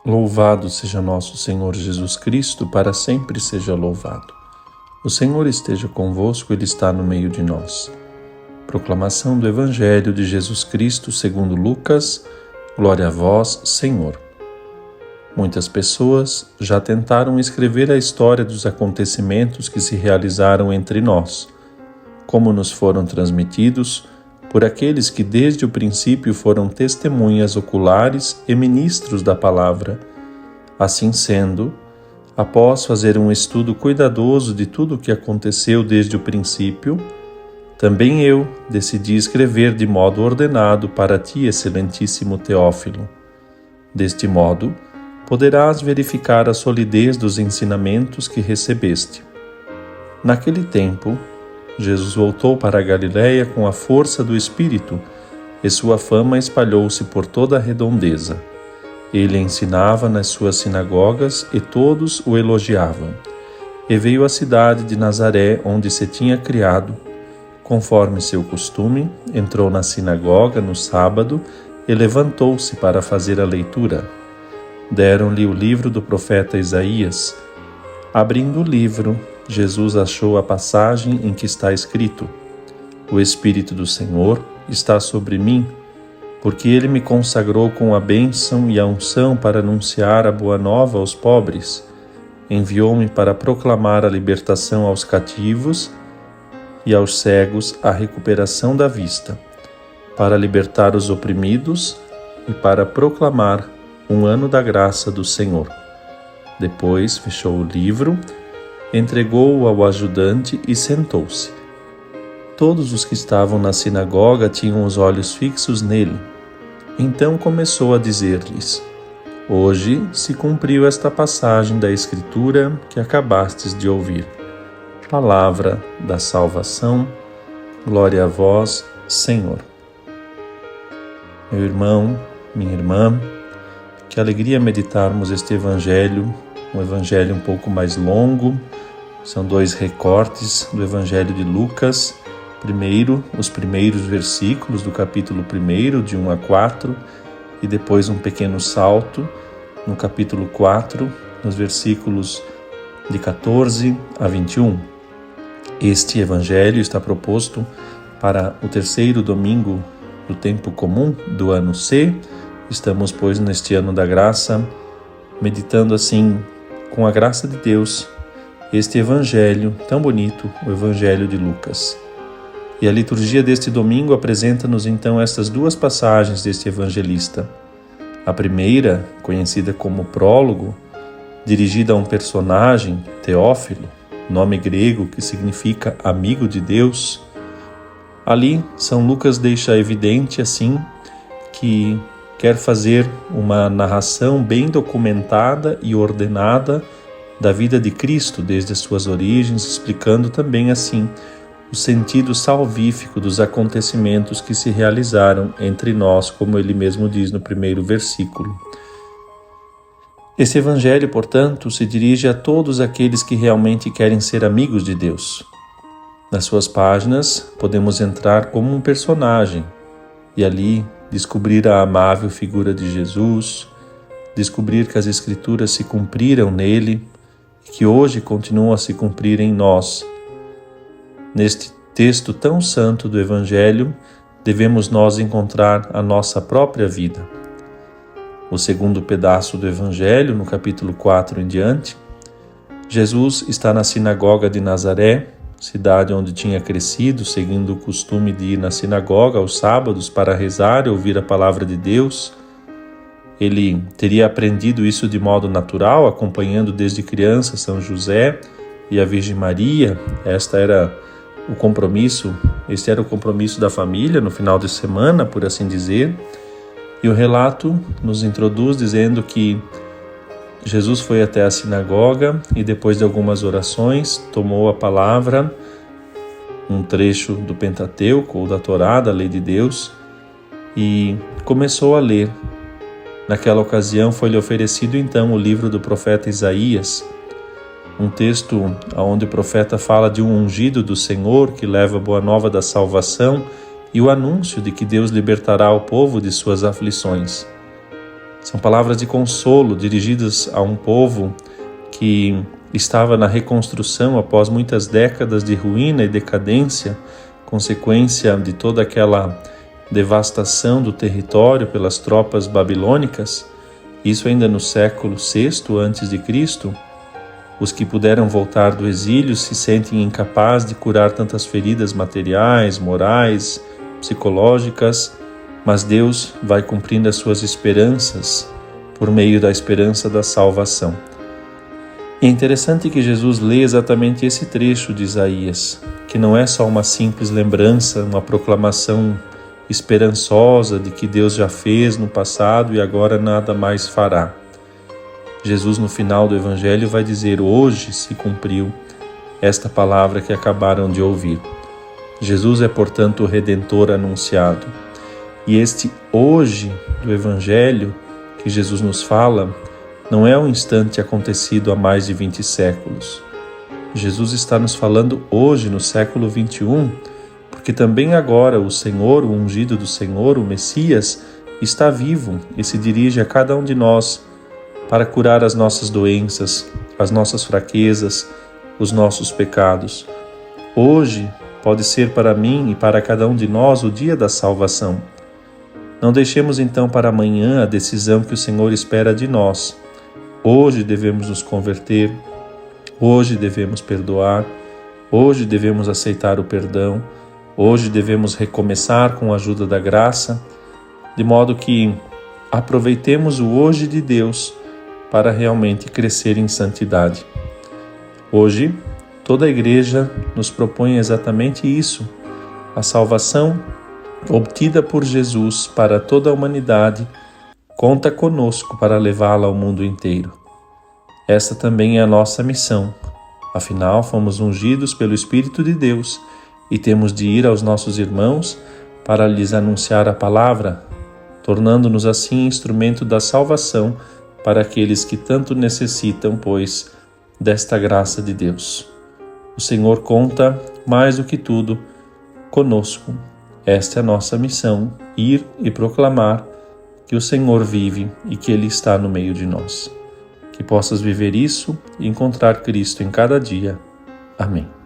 Louvado seja nosso Senhor Jesus Cristo, para sempre seja louvado. O Senhor esteja convosco, Ele está no meio de nós. Proclamação do Evangelho de Jesus Cristo segundo Lucas. Glória a vós, Senhor. Muitas pessoas já tentaram escrever a história dos acontecimentos que se realizaram entre nós, como nos foram transmitidos por aqueles que desde o princípio foram testemunhas oculares e ministros da palavra. Assim sendo, após fazer um estudo cuidadoso de tudo o que aconteceu desde o princípio, também eu decidi escrever de modo ordenado para ti, excelentíssimo Teófilo. Deste modo, poderás verificar a solidez dos ensinamentos que recebeste. Naquele tempo, Jesus voltou para a Galiléia com a força do Espírito, e sua fama espalhou-se por toda a redondeza. Ele ensinava nas suas sinagogas e todos o elogiavam. E veio à cidade de Nazaré, onde se tinha criado. Conforme seu costume, entrou na sinagoga no sábado e levantou-se para fazer a leitura. Deram-lhe o livro do profeta Isaías. Abrindo o livro, Jesus achou a passagem em que está escrito: O Espírito do Senhor está sobre mim, porque Ele me consagrou com a bênção e a unção para anunciar a boa nova aos pobres. Enviou-me para proclamar a libertação aos cativos e aos cegos a recuperação da vista, para libertar os oprimidos e para proclamar um ano da graça do Senhor. Depois fechou o livro, entregou-o ao ajudante e sentou-se. Todos os que estavam na sinagoga tinham os olhos fixos nele. Então começou a dizer-lhes: Hoje se cumpriu esta passagem da Escritura que acabastes de ouvir. Palavra da salvação. Glória a vós, Senhor. Meu irmão, minha irmã, que alegria meditarmos este Evangelho, um Evangelho um pouco mais longo. São 2 recortes do Evangelho de Lucas. Primeiro, os primeiros versículos do capítulo 1, de 1 a 4, e depois um pequeno salto no capítulo 4, nos versículos de 14 a 21. Este Evangelho está proposto para o 3º domingo do tempo comum do ano C. Estamos, pois, neste ano da graça, meditando assim, com a graça de Deus, este Evangelho tão bonito, o Evangelho de Lucas. E a liturgia deste domingo apresenta-nos então estas 2 passagens deste evangelista. A primeira, conhecida como prólogo, dirigida a um personagem, Teófilo, nome grego que significa amigo de Deus. Ali, São Lucas deixa evidente assim que quer fazer uma narração bem documentada e ordenada da vida de Cristo desde as suas origens, explicando também assim o sentido salvífico dos acontecimentos que se realizaram entre nós, como ele mesmo diz no 1º versículo. Esse evangelho, portanto, se dirige a todos aqueles que realmente querem ser amigos de Deus. Nas suas páginas, podemos entrar como um personagem e ali descobrir a amável figura de Jesus, descobrir que as Escrituras se cumpriram nele e que hoje continuam a se cumprir em nós. Neste texto tão santo do Evangelho, devemos nós encontrar a nossa própria vida. O segundo pedaço do Evangelho, no capítulo 4 em diante, Jesus está na sinagoga de Nazaré, cidade onde tinha crescido, seguindo o costume de ir na sinagoga aos sábados para rezar e ouvir a palavra de Deus. Ele teria aprendido isso de modo natural, acompanhando desde criança São José e a Virgem Maria. Este era o compromisso da família no final de semana, por assim dizer. E o relato nos introduz dizendo que Jesus foi até a sinagoga e depois de algumas orações tomou a palavra, um trecho do Pentateuco ou da Torá, da Lei de Deus, e começou a ler. Naquela ocasião foi-lhe oferecido então o livro do profeta Isaías, um texto onde o profeta fala de um ungido do Senhor que leva a boa nova da salvação e o anúncio de que Deus libertará o povo de suas aflições. São palavras de consolo dirigidas a um povo que estava na reconstrução após muitas décadas de ruína e decadência, consequência de toda aquela devastação do território pelas tropas babilônicas. Isso ainda no século VI a.C., os que puderam voltar do exílio se sentem incapazes de curar tantas feridas materiais, morais, psicológicas, mas Deus vai cumprindo as suas esperanças por meio da esperança da salvação. E é interessante que Jesus lê exatamente esse trecho de Isaías, que não é só uma simples lembrança, uma proclamação esperançosa de que Deus já fez no passado e agora nada mais fará. Jesus, no final do Evangelho, vai dizer: hoje se cumpriu esta palavra que acabaram de ouvir. Jesus é, portanto, o Redentor anunciado. E este hoje do Evangelho que Jesus nos fala não é um instante acontecido há mais de 20 séculos. Jesus está nos falando hoje, no século 21, porque também agora o Senhor, o ungido do Senhor, o Messias, está vivo e se dirige a cada um de nós para curar as nossas doenças, as nossas fraquezas, os nossos pecados. Hoje pode ser para mim e para cada um de nós o dia da salvação. Não deixemos então para amanhã a decisão que o Senhor espera de nós. Hoje devemos nos converter, hoje devemos perdoar, hoje devemos aceitar o perdão, hoje devemos recomeçar com a ajuda da graça, de modo que aproveitemos o hoje de Deus para realmente crescer em santidade. Hoje, toda a Igreja nos propõe exatamente isso, a salvação obtida por Jesus para toda a humanidade, conta conosco para levá-la ao mundo inteiro. Esta também é a nossa missão. Afinal, fomos ungidos pelo Espírito de Deus e temos de ir aos nossos irmãos para lhes anunciar a palavra, tornando-nos assim instrumento da salvação para aqueles que tanto necessitam, pois, desta graça de Deus. O Senhor conta, mais do que tudo, conosco. Esta é a nossa missão, ir e proclamar que o Senhor vive e que Ele está no meio de nós. Que possas viver isso e encontrar Cristo em cada dia. Amém.